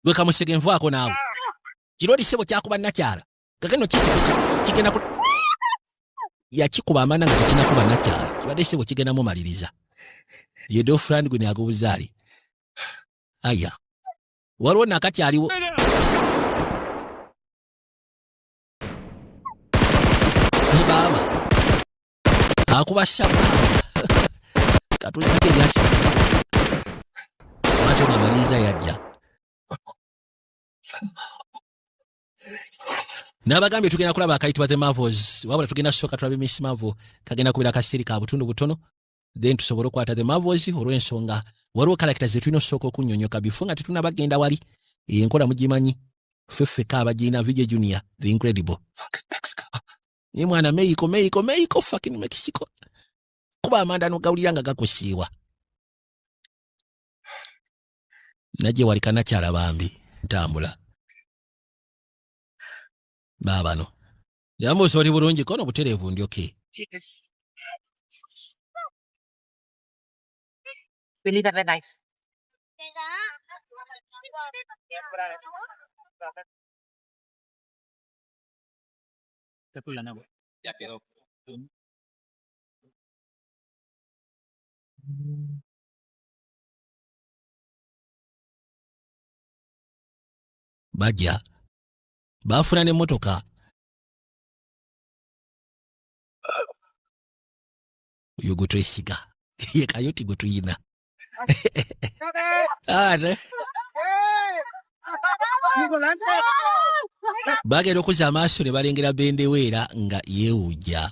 Gwe kamusegenvaako naawe. Kirodi sebo kyakuba nakyala. Kakeno kisiko kigenda ku yakikuba amana nga tekinakuba nakyala. Kibadde sebo kigenda mu maliriza. Ye dofrand gwe agobuzaali. Aya. Waliwo nakati aliwo. Baba. Akuba shaba. Katulike byasi. Wacho na maliza yajja. Nabagambye tugenda kulaba akayitibwa The Marvels. Wabula tugenda soka tulabe Miss Marvel kagenda kubira kasiri ka butundu butono. Then tusobole okwata The Marvels olw'ensonga waliwo characters zetu ino soko okunyonyoka bifunga tetuna bagenda wali enkola mugimanyi fefe ka abagina Vijay Junior the incredible fucking Mexico ni mwana Mexico fucking Mexico kuba amanda no gawuliranga gakusiiwa naje walikana kyala bambi ntambula baba no yamu sori bulungi kono buterevu ndi okay. Cheers. We leave at midnight. Bajja bafuna ne motoka yogotwesiga ye kayoti gotuyina bagenda okuza amaaso ne balengera bendeweera nga yeewujja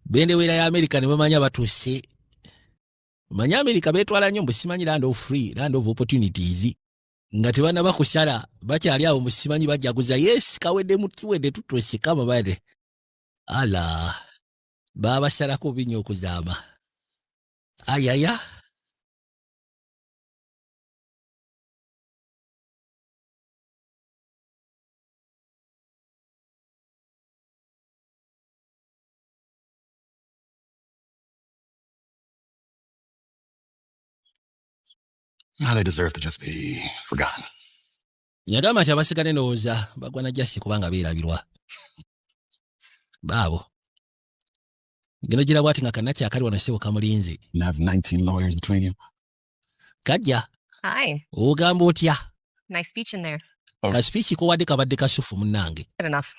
bendeweera ya Amerika ne bamanya batuuse manya Amerika beetwala nnyo mbusimanyi land of free land of opportunities nga tebana bakusala bakyali awo musimanyi bajaguza yes kawedde mukiwedde tutuuse kama bade ala baba salako binyo okuzaama ayaya They deserve to just be forgotten. Nyagama nti abasigale ndowooza bagwana jasi kubanga beerabirwa baabo gino gira bwati nga kanakya akali wano sebo kamulinze. Have 19 lawyers between you. Kajja. Hi. Ogamba otya? Nice speech in there. Ka speech ko wadde kabadde kasufu munnange. Good enough.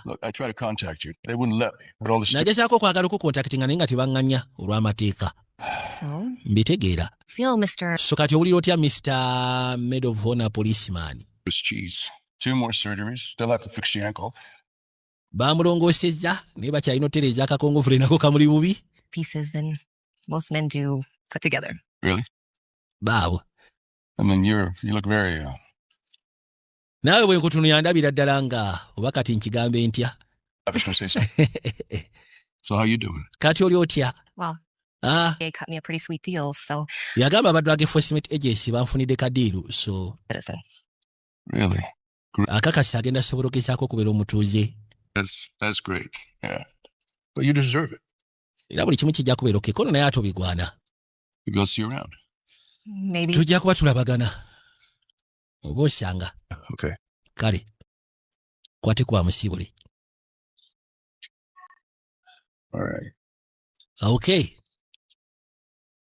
Look, I tried to contact you. They wouldn't let me. But all the nagezaako kwagala okukontaktinga naye nga tebaŋŋanya olw'amateeka. So? Mbitegeera. Feel Mr. So kati owulira otya Mr. Maid of Honor policeman? cheese. 2 more surgeries. They'll have to fix the ankle. Bamulongoosezza naye bakyalina otereeza akakongovule nako kamuli bubi. Pieces than most men do put together. Really? Baabo. And then you look very... Naawe bwe nkutunuya ndabira ddala nga oba kati nkigambe ntya. I was going to say something. So how you doing? Kati oli otya? Well, they cut me a pretty sweet deal, so... Yagamba aba Drug Enforcement Agency banfunidde kadiiru, so... Citizen. Really? Akakasi agenda sobolekezaako okubeera omutuuze. That's great. Yeah. But you deserve it. Era buli kimu kijja kubeera okay. Kono naye ate obigwana. Maybe I'll see you around. Maybe. Tujja kuba tulabagana. Oba osanga. Okay. Kale. Kwate kuba musibule. All right. Okay.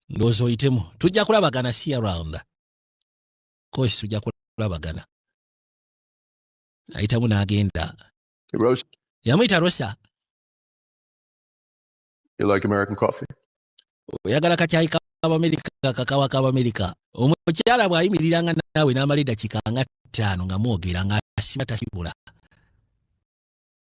Ndowooza oyitemu. Tujja kulabagana, see you around. Kosi tujja kulabagana. Ayitamu n'agenda. Hey, Rose. Yamuyita Rosa. You like American coffee? Oyagala kakyayi k'Abamerika kakawa k'Abamerika. Omukyala bw'ayimiriranga naawe n'amala eddakiika nga 5 nga mwogera nga asiba tasibula.